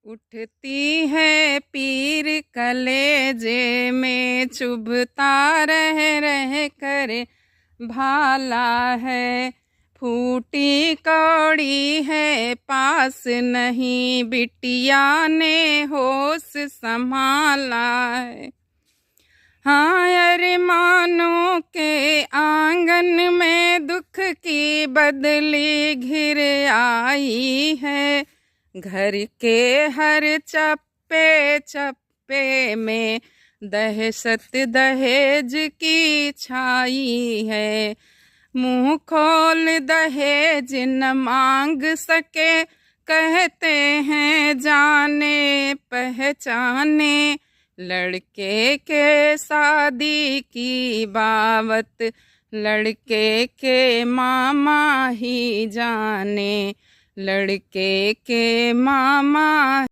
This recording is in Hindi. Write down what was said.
उठती है पीर कलेजे में, चुभता रह रह कर भाला है। फूटी कौड़ी है पास नहीं, बिटिया ने होश संभाला है। हाँ अरमानों के आंगन में दुख की बदली घिर आई है। घर के हर चप्पे चप्पे में दहशत दहेज की छाई है। मुंह खोल दहेज न मांग सके, कहते हैं जाने पहचाने। लड़के के शादी की बावत लड़के के मामा ही जाने, लड़के के मामा